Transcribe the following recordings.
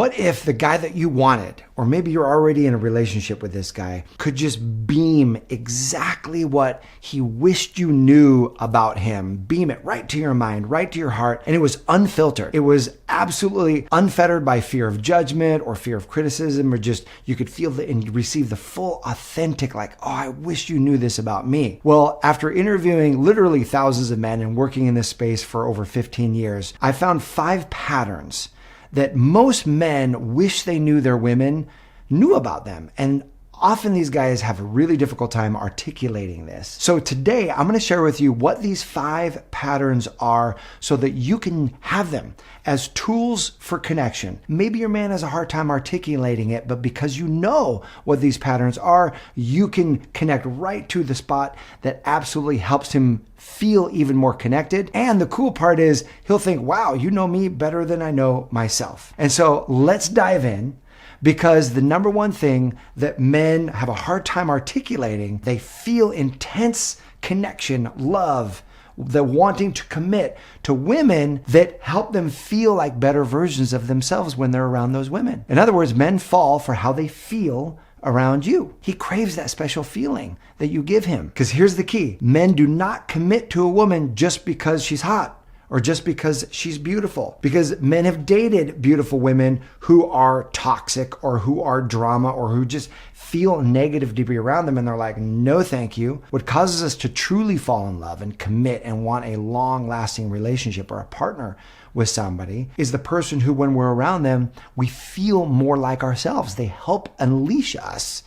What if the guy that you wanted, or maybe you're already in a relationship with this guy, could just beam exactly what he wished you knew about him, beam it right to your mind, right to your heart, and it was unfiltered. It was absolutely unfettered by fear of judgment or fear of criticism, or just you could feel and receive the full, authentic, like, oh, I wish you knew this about me. Well, after interviewing literally thousands of men and working in this space for over 15 years, I found 5 patterns that most men wish they knew their women knew about them. And often these guys have a really difficult time articulating this. So today I'm going to share with you what these 5 patterns are so that you can have them as tools for connection. Maybe your man has a hard time articulating it, but because you know what these patterns are, you can connect right to the spot that absolutely helps him feel even more connected. And the cool part is he'll think, wow, you know me better than I know myself. And so let's dive in. Because the number one thing that men have a hard time articulating, they feel intense connection, love, the wanting to commit to women that help them feel like better versions of themselves when they're around those women. In other words, men fall for how they feel around you. He craves that special feeling that you give him. Because here's the key. Men do not commit to a woman just because she's hot, or just because she's beautiful. Because men have dated beautiful women who are toxic or who are drama or who just feel negative to be around them, and they're like, no thank you. What causes us to truly fall in love and commit and want a long-lasting relationship or a partner with somebody is the person who, when we're around them, we feel more like ourselves. They help unleash us.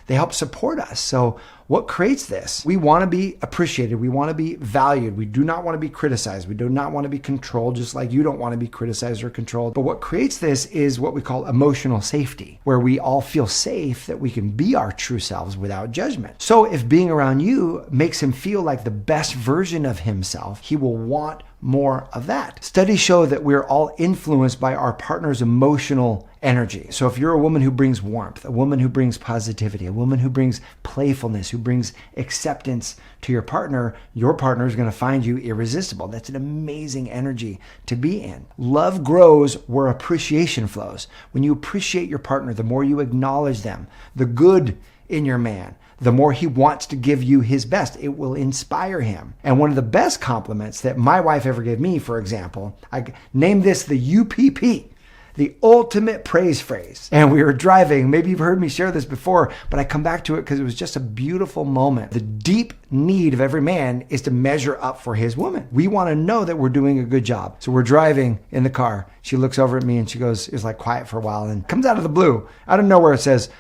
They help support us. So what creates this? We want to be appreciated. We want to be valued. We do not want to be criticized. We do not want to be controlled, just like you don't want to be criticized or controlled. But what creates this is what we call emotional safety, where we all feel safe that we can be our true selves without judgment. So if being around you makes him feel like the best version of himself, he will want more of that. Studies show that we're all influenced by our partner's emotional energy. So if you're a woman who brings warmth, a woman who brings positivity, a woman who brings playfulness, who brings acceptance to your partner is going to find you irresistible. That's an amazing energy to be in. Love grows where appreciation flows. When you appreciate your partner, the more you acknowledge them, the good in your man, the more he wants to give you his best. It will inspire him. And one of the best compliments that my wife ever gave me, for example, I named this the UPP, the ultimate praise phrase. And we were driving, maybe you've heard me share this before, but I come back to it because it was just a beautiful moment. The deep need of every man is to measure up for his woman. We want to know that we're doing a good job. So we're driving in the car. She looks over at me and she goes, it was like quiet for a while, and comes out of the blue, out of nowhere, it says,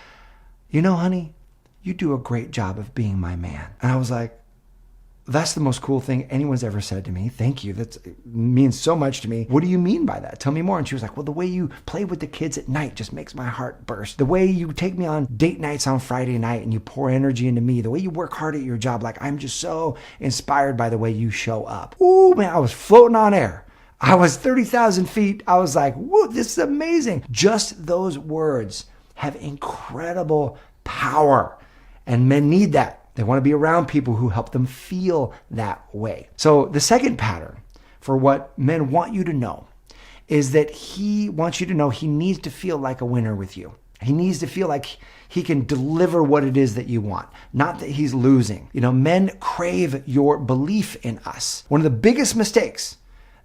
you know, honey, you do a great job of being my man. And I was like, that's the most cool thing anyone's ever said to me. Thank you. That means so much to me. What do you mean by that? Tell me more. And she was like, well, the way you play with the kids at night just makes my heart burst. The way you take me on date nights on Friday night and you pour energy into me. The way you work hard at your job. Like, I'm just so inspired by the way you show up. Ooh, man, I was floating on air. I was 30,000 feet. I was like, whoa, this is amazing. Just those words have incredible power. And men need that. They want to be around people who help them feel that way. So the second pattern for what men want you to know is that he wants you to know he needs to feel like a winner with you. He needs to feel like he can deliver what it is that you want, not that he's losing. You know, men crave your belief in us. One of the biggest mistakes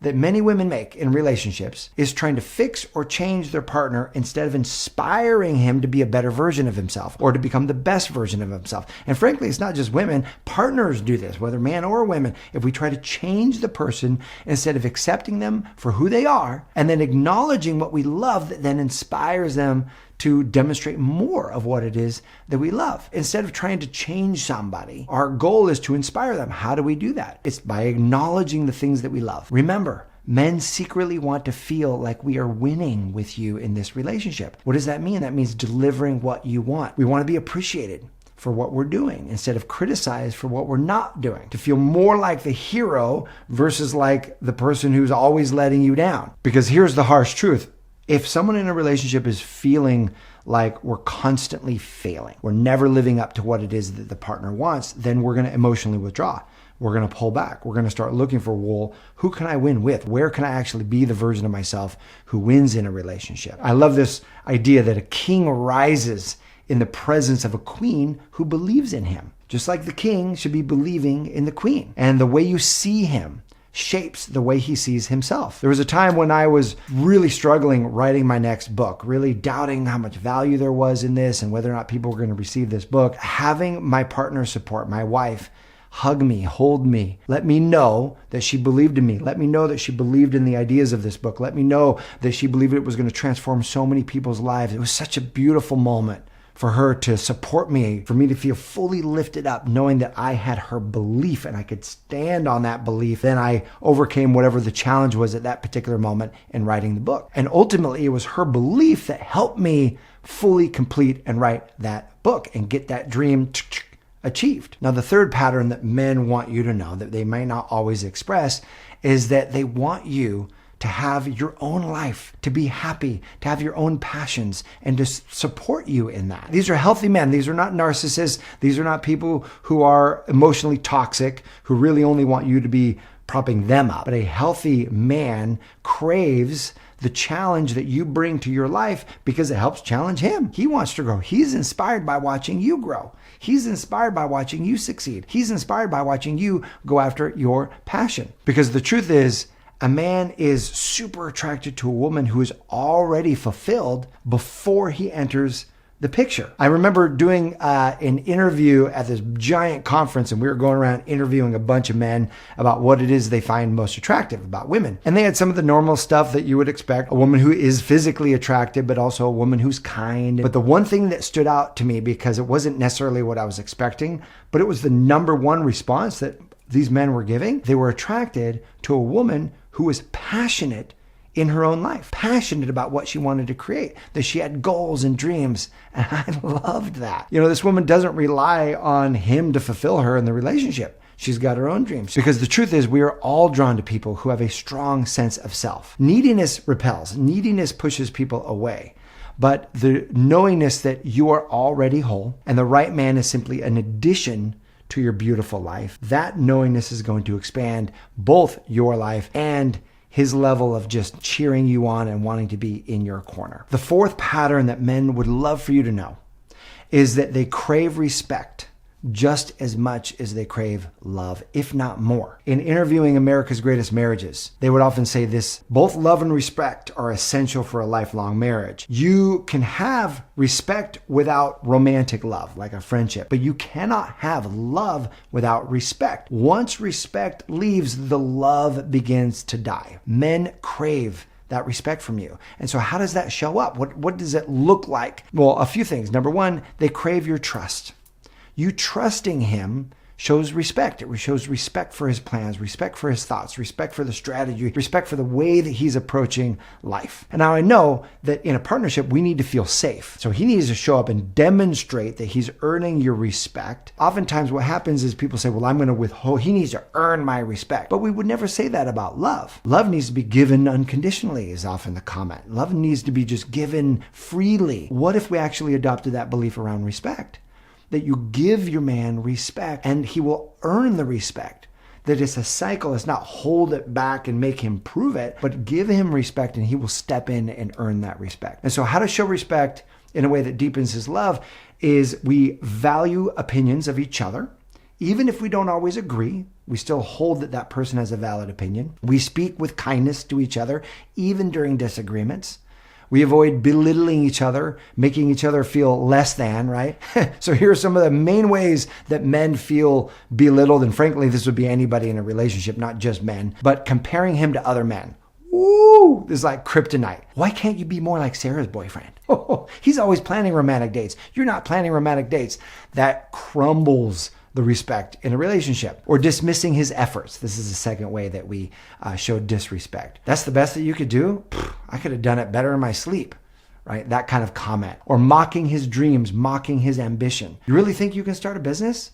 that many women make in relationships is trying to fix or change their partner instead of inspiring him to be a better version of himself or to become the best version of himself. And frankly, it's not just women. Partners do this, whether man or women. If we try to change the person instead of accepting them for who they are and then acknowledging what we love, that then inspires them to demonstrate more of what it is that we love. Instead of trying to change somebody, our goal is to inspire them. How do we do that? It's by acknowledging the things that we love. Remember, men secretly want to feel like we are winning with you in this relationship. What does that mean? That means delivering what you want. We want to be appreciated for what we're doing instead of criticized for what we're not doing, to feel more like the hero versus like the person who's always letting you down. Because here's the harsh truth. If someone in a relationship is feeling like we're constantly failing, we're never living up to what it is that the partner wants, then we're going to emotionally withdraw. we're going to pull back. We're going to start looking for, well, who can I win with? Where can I actually be the version of myself who wins in a relationship? I love this idea that a king rises in the presence of a queen who believes in him. Just like the king should be believing in the queen. And the way you see him shapes the way he sees himself. There was a time when I was really struggling writing my next book, really doubting how much value there was in this and whether or not people were going to receive this book. Having my partner support, my wife, hug me, hold me, let me know that she believed in me. Let me know that she believed in the ideas of this book. Let me know that she believed it was going to transform so many people's lives. It was such a beautiful moment for her to support me, for me to feel fully lifted up, knowing that I had her belief and I could stand on that belief. Then I overcame whatever the challenge was at that particular moment in writing the book. And ultimately, it was her belief that helped me fully complete and write that book and get that dream achieved. Now, the third pattern that men want you to know that they might not always express is that they want you to have your own life, to be happy, to have your own passions, and to support you in that. These are healthy men. These are not narcissists. These are not people who are emotionally toxic, who really only want you to be propping them up. But a healthy man craves the challenge that you bring to your life because it helps challenge him. He wants to grow. He's inspired by watching you grow. He's inspired by watching you succeed. He's inspired by watching you go after your passion. Because the truth is, a man is super attracted to a woman who is already fulfilled before he enters the picture. I remember doing an interview at this giant conference, and we were going around interviewing a bunch of men about what it is they find most attractive about women. And they had some of the normal stuff that you would expect, a woman who is physically attractive, but also a woman who's kind. But the one thing that stood out to me, because it wasn't necessarily what I was expecting, but it was the number one response that these men were giving. They were attracted to a woman who was passionate in her own life, passionate about what she wanted to create, that she had goals and dreams. And I loved that. You know, this woman doesn't rely on him to fulfill her in the relationship. She's got her own dreams. Because the truth is, we are all drawn to people who have a strong sense of self. Neediness repels. Neediness pushes people away. But the knowingness that you are already whole and the right man is simply an addition to your beautiful life, that knowingness is going to expand both your life and his level of just cheering you on and wanting to be in your corner. The fourth pattern that men would love for you to know is that they crave respect just as much as they crave love, if not more. In interviewing America's Greatest Marriages, they would often say this: both love and respect are essential for a lifelong marriage. You can have respect without romantic love, like a friendship, but you cannot have love without respect. Once respect leaves, the love begins to die. Men crave that respect from you. And so how does that show up? What does it look like? Well, a few things. Number one, they crave your trust. You trusting him shows respect. It shows respect for his plans, respect for his thoughts, respect for the strategy, respect for the way that he's approaching life. And now I know that in a partnership, we need to feel safe. So he needs to show up and demonstrate that he's earning your respect. Oftentimes what happens is people say, well, I'm going to withhold. He needs to earn my respect. But we would never say that about love. Love needs to be given unconditionally is often the comment. Love needs to be just given freely. What if we actually adopted that belief around respect? That you give your man respect and he will earn the respect. That it's a cycle. It's not hold it back and make him prove it, but give him respect and he will step in and earn that respect. And so how to show respect in a way that deepens his love is we value opinions of each other. Even if we don't always agree, we still hold that that person has a valid opinion. We speak with kindness to each other, even during disagreements. We avoid belittling each other, making each other feel less than, right? So here are some of the main ways that men feel belittled. And frankly, this would be anybody in a relationship, not just men, but comparing him to other men. Ooh, this is like kryptonite. Why can't you be more like Sarah's boyfriend? Oh, he's always planning romantic dates. You're not planning romantic dates. That crumbles the respect in a relationship. Or dismissing his efforts. This is the second way that we show disrespect. That's the best that you could do? I could have done it better in my sleep, right? That kind of comment. Or mocking his dreams, mocking his ambition. You really think you can start a business?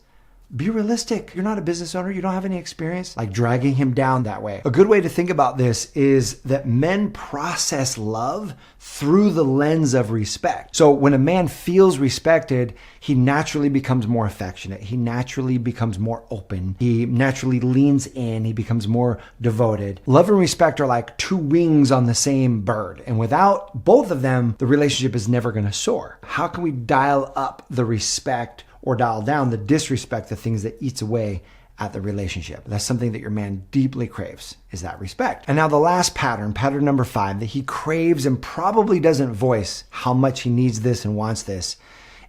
Be realistic. You're not a business owner. You don't have any experience. Like dragging him down that way. A good way to think about this is that men process love through the lens of respect. So when a man feels respected, he naturally becomes more affectionate. He naturally becomes more open. He naturally leans in. He becomes more devoted. Love and respect are like two wings on the same bird. And without both of them, the relationship is never going to soar. How can we dial up the respect or dial down the disrespect, the things that eats away at the relationship? That's something that your man deeply craves, is that respect. And now the last pattern number 5, that he craves and probably doesn't voice how much he needs this and wants this,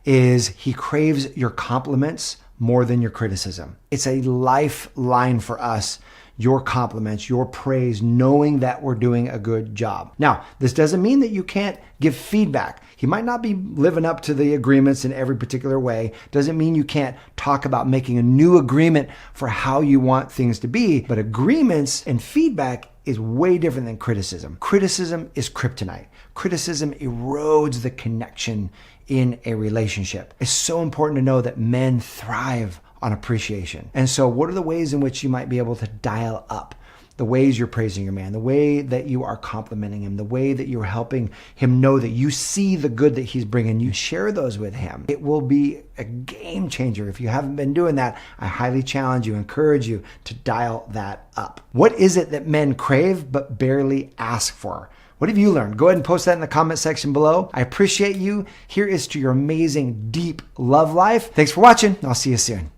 is he craves your compliments more than your criticism. It's a lifeline for us, your compliments, your praise, knowing that we're doing a good job. Now, this doesn't mean that you can't give feedback. He might not be living up to the agreements in every particular way. Doesn't mean you can't talk about making a new agreement for how you want things to be. But agreements and feedback is way different than criticism. Criticism is kryptonite. Criticism erodes the connection in a relationship. It's so important to know that men thrive on appreciation. And so what are the ways in which you might be able to dial up the ways you're praising your man, the way that you are complimenting him, the way that you're helping him know that you see the good that he's bringing? You share those with him. It will be a game changer. If you haven't been doing that, I highly challenge you, encourage you to dial that up. What is it that men crave but barely ask for? What have you learned? Go ahead and post that in the comment section below. I appreciate you. Here is to your amazing, deep love life. Thanks for watching. I'll see you soon.